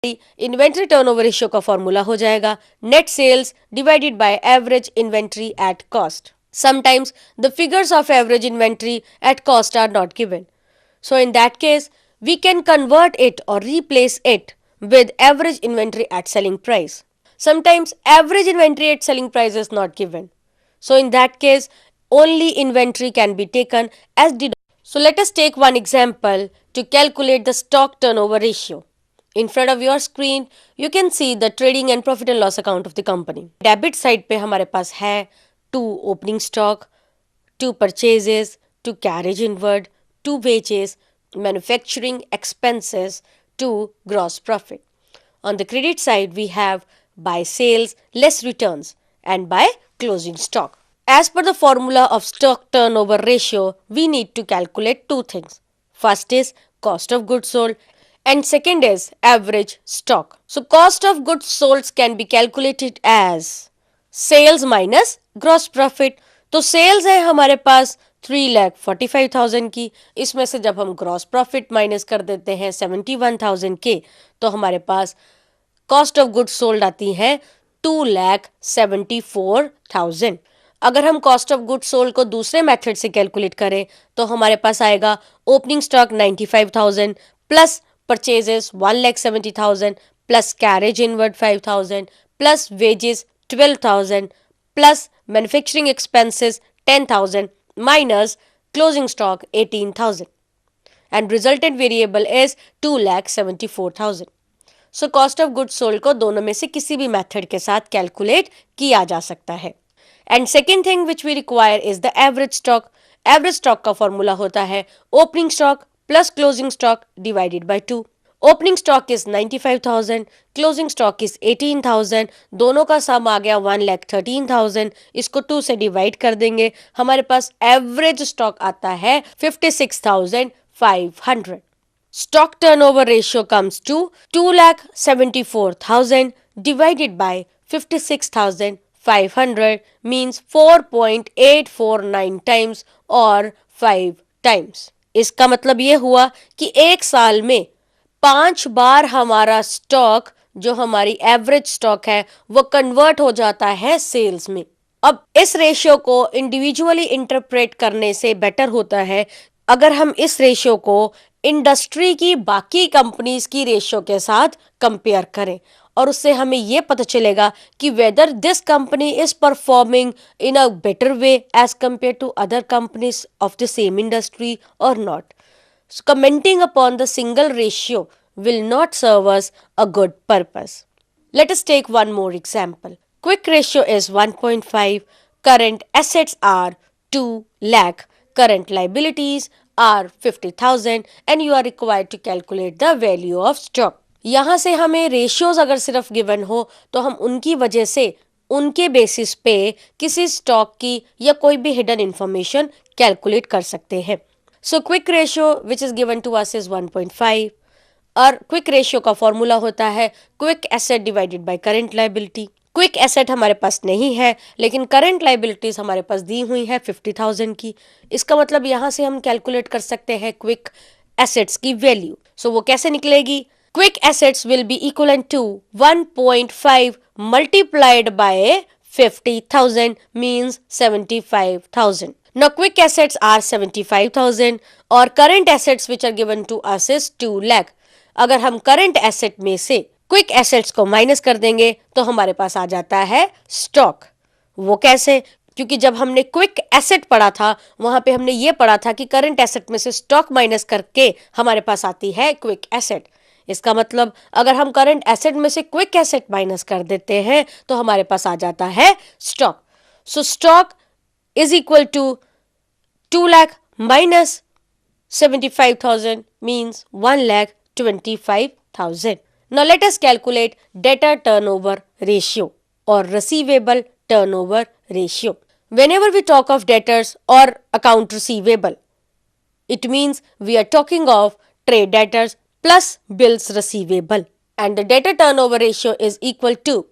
Inventory turnover ratio का formula हो जाएगा net sales divided by average inventory at cost. Sometimes the figures of average inventory at cost are not given. So in that case, we can convert it or replace it with average inventory at selling price. Sometimes average inventory at selling price is not given. So in that case, only inventory can be taken as denominator. So let us take one example to calculate the stock turnover ratio. In front of your screen, you can see the trading and profit and loss account of the company. Debit side पे हमारे पास है to opening stock, to purchases, to carriage inward, to wages, manufacturing expenses, to gross profit. On the credit side, we have by sales less returns and by closing stock. As per the formula of stock turnover ratio, we need to calculate two things. First is cost of goods sold and second is average stock. So cost of goods sold can be calculated as sales minus gross profit. तो sales है हमारे पास 3,45,000 की, इसमें से जब हम gross profit minus कर देते हैं 71,000 के, तो हमारे पास कॉस्ट ऑफ गुड्स सोल्ड आती है 2,74,000. अगर हम कॉस्ट ऑफ गुड्स सोल्ड को दूसरे मेथड से कैलकुलेट करें तो हमारे पास आएगा opening stock 95,000 plus purchases 1,70,000 plus carriage inward 5,000 plus wages 12,000 plus manufacturing expenses 10,000 minus closing stock 18,000 and resultant variable is 2,74,000. So cost of goods sold को दोनों में से किसी भी मेथड के साथ कैलकुलेट किया जा सकता है. And second thing which we require is the average stock. Average stock का फॉर्मूला होता है opening stock plus closing stock divided by 2. Opening stock is 95,000, closing stock is 18,000, दोनों का सम आ गया 1,13,000. इसको 2 से डिवाइड कर देंगे, हमारे पास एवरेज स्टॉक आता है 56,500. Stock turnover ratio comes to 2,74,000 divided by 56,500 means 4.849 times और 5 टाइम्स. इसका मतलब ये हुआ कि एक साल में 5 बार हमारा स्टॉक जो हमारी एवरेज स्टॉक है वो कन्वर्ट हो जाता है सेल्स में. अब इस रेशियो को इंडिविजुअली इंटरप्रेट करने से बेटर होता है अगर हम इस रेशियो को इंडस्ट्री की बाकी कंपनीज की रेशियो के साथ कंपेयर करें और उससे हमें ये पता चलेगा कि whether this company is performing in a better way as compare to other companies of the same industry और not. So commenting upon the single ratio will not serve us a good purpose. Let us take one more example. Quick ratio is 1.5. Current assets are 2 lakh. Current liabilities are 50,000 and you are required to calculate the value of stock. यहाँ से हमें ratios अगर सिर्फ given हो तो हम उनकी वजह से उनके बेसिस पे किसी स्टॉक की या कोई भी hidden information calculate कर सकते हैं. So quick ratio which is given to us is 1.5 और quick ratio का फॉर्मूला होता है quick asset divided by current liability. Quick asset हमारे पास नहीं है लेकिन current liabilities हमारे पास दी हुई है 50,000 की. इसका मतलब यहाँ से हम कैलकुलेट कर सकते हैं quick assets की वैल्यू. So वो कैसे निकलेगी? Quick assets will be equivalent to 1.5 multiplied by 50,000 means 75,000. Now quick assets are 75,000 और current assets which are given to us is 2 lakh. अगर हम current asset में से quick assets को माइनस कर देंगे तो हमारे पास आ जाता है stock. वो कैसे? क्योंकि जब हमने quick asset पढ़ा था वहां पे हमने ये पढ़ा था कि current asset में से stock माइनस करके हमारे पास आती है quick asset. इसका मतलब अगर हम current asset में से quick asset माइनस कर देते हैं तो हमारे पास आ जाता है stock. So stock is equal to 2 lakh minus 75,000 means 1,25,000. Now let us calculate debtor turnover ratio or receivable turnover ratio. Whenever we talk of debtors or account receivable, it means we are talking of trade debtors plus bills receivable. And the debtor turnover ratio is equal to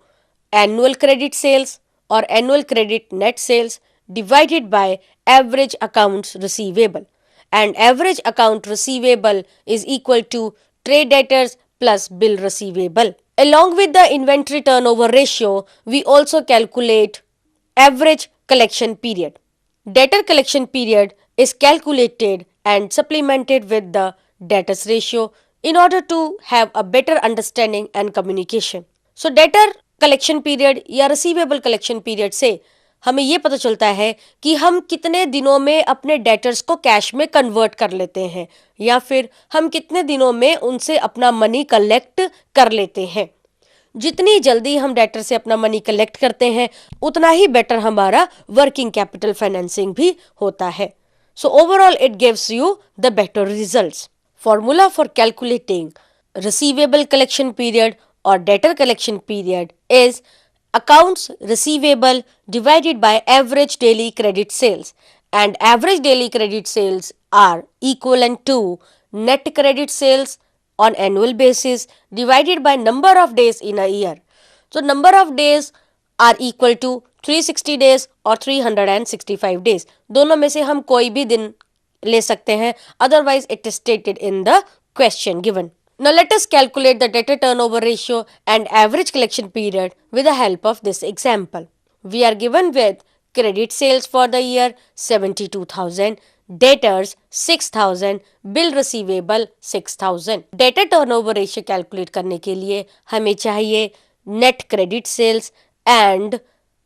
annual credit sales or annual credit net sales divided by average accounts receivable. And average account receivable is equal to trade debtors plus bill receivable. Along with the inventory turnover ratio, we also calculate average collection period. Debtor collection period is calculated and supplemented with the debtors ratio in order to have a better understanding and communication. So debtor collection period या receivable collection period से हमें ये पता चलता है कि हम कितने दिनों में अपने डेटर्स को कैश में कन्वर्ट कर लेते हैं या फिर हम कितने दिनों में उनसे अपना मनी कलेक्ट कर लेते हैं. जितनी जल्दी हम डेटर से अपना मनी कलेक्ट करते हैं उतना ही बेटर हमारा वर्किंग कैपिटल फाइनेंसिंग भी होता है. So overall it gives you the better results. Formula for calculating receivable collection period और debtor collection period is accounts receivable divided by average daily credit sales, and average daily credit sales are equivalent to net credit sales on annual basis divided by number of days in a year. So number of days are equal to 360 days or 365 days. दोनों में से हम कोई भी दिन ले सकते हैं, otherwise it is stated in the question given. Now let us calculate the debtor turnover ratio and average collection period with the help of this example. We are given with credit sales for the year 72,000, debtors 6,000, bill receivable 6,000. Debtor turnover ratio calculate करने के लिए हमें चाहिए net credit sales and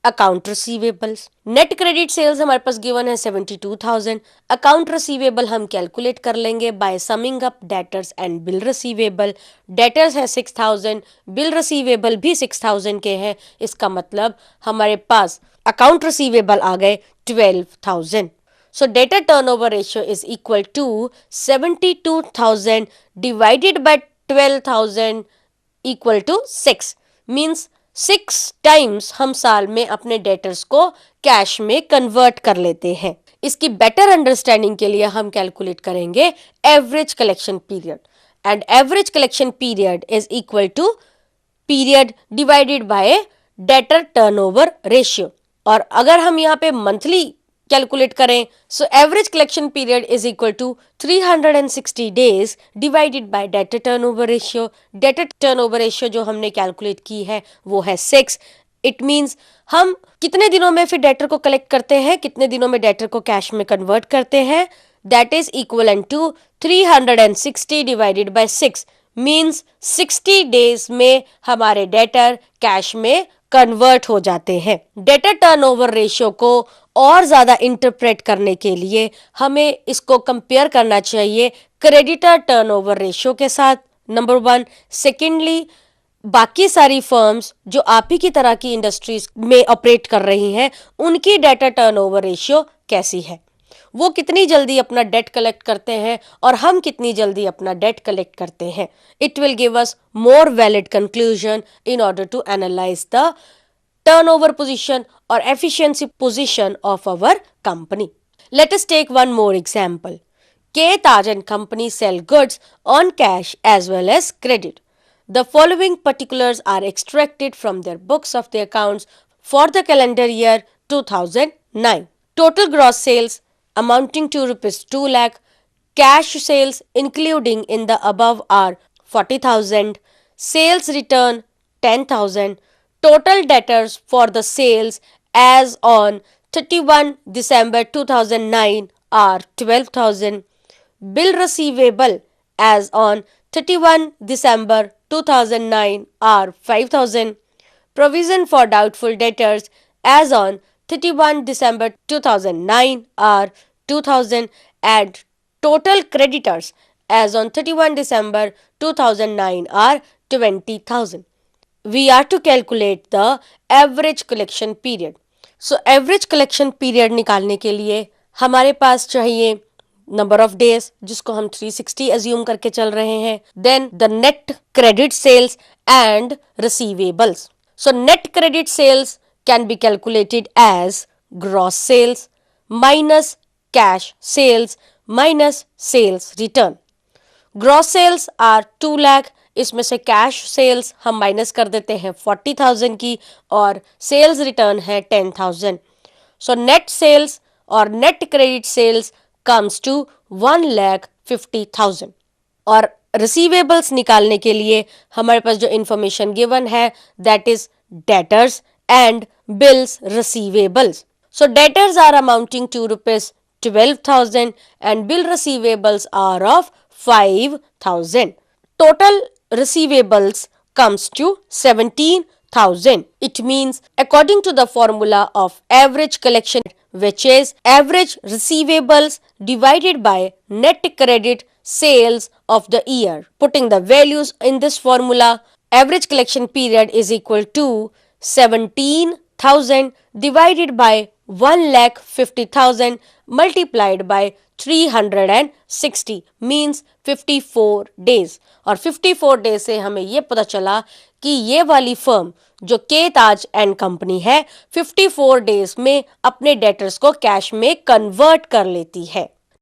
account receivables. Net credit sales हमारे पास given है 72,000. Account receivable हम calculate कर लेंगे by summing up debtors and bill receivable. Debtors है 6,000, बिल रिसीवेबल भी 6,000 के हैं. इसका मतलब हमारे पास अकाउंट रिसीवेबल आ गए 12,000. So debtor turnover ratio is equal to 72,000 divided by 12,000 equal to 6. Means 6 times हम साल में अपने डेटर्स को कैश में कन्वर्ट कर लेते हैं. इसकी बेटर अंडरस्टैंडिंग के लिए हम कैलकुलेट करेंगे average collection period, and average collection period is equal to period divided by debtor turnover ratio. और अगर हम यहाँ पे मंथली कैलकुलेट करें so average collection period is equal to 360 days divided by debtor turnover ratio. Debtor turnover ratio जो हमने calculate की है वो है 6. इट मींस हम कितने दिनों में फिर डेटर को कलेक्ट करते हैं, कितने दिनों में डेटर को कैश में कन्वर्ट करते हैं. That is equivalent to 360 divided by 6 means 60 days में हमारे डेटर कैश में कन्वर्ट हो जाते हैं. डेटर टर्नओवर रेशियो को और ज्यादा इंटरप्रेट करने के लिए हमें इसको कंपेयर करना चाहिए क्रेडिटर टर्नओवर रेशियो के साथ, नंबर 1. सेकेंडली, बाकी सारी फर्म्स जो आप ही की तरह की इंडस्ट्रीज में ऑपरेट कर रही हैं उनकी डेटर टर्नओवर रेशियो कैसी है, वो कितनी जल्दी अपना डेट कलेक्ट करते हैं और हम कितनी जल्दी अपना डेट कलेक्ट करते हैं. It will give us more valid conclusion in order to analyse the turnover position or efficiency position of our company. Let us take one more example. K Taj and Company sell goods on cash as well as credit. The following particulars are extracted from their books of the accounts for the calendar year 2009. Total gross sales amounting to rupees 2 lakh. Cash sales including in the above are 40,000. Sales return 10,000. Total debtors for the sales as on 31 December 2009 are 12,000. Bill receivable as on 31 December 2009 are 5,000. Provision for doubtful debtors as on 31 December 2009 are 2,000, and total creditors as on 31 December 2009 are 20,000. We are to calculate the average collection period. So average collection period निकालने के लिए हमारे पास चाहिए number of days जिसको हम 360 assume करके चल रहे हैं, then the net credit sales and receivables. So net credit sales can be calculated as gross sales minus cash sales minus sales return. Gross sales are 2 lakh. इसमें से cash sales हम minus कर देते हैं 40,000 की और सेल्स रिटर्न है 10,000. So net sales और net credit sales comes to 1,50,000. और रिसीवेबल्स निकालने के लिए हमारे पास जो इंफॉर्मेशन गिवन है that is debtors and bills receivables. So debtors are amounting to rupees 12,000 and bill receivables are of 5,000. Total receivables comes to 17,000. It means according to the formula of average collection, which is average receivables divided by net credit sales of the year. Putting the values in this formula, average collection period is equal to 17,000 divided by 1,50,000 multiplied by 360 means 54 days. और 54 days से हमें ये पता चला कि ये वाली firm जो के ताज एंड कंपनी है 54 डेज में अपने डेटर्स को कैश में कन्वर्ट कर लेती है.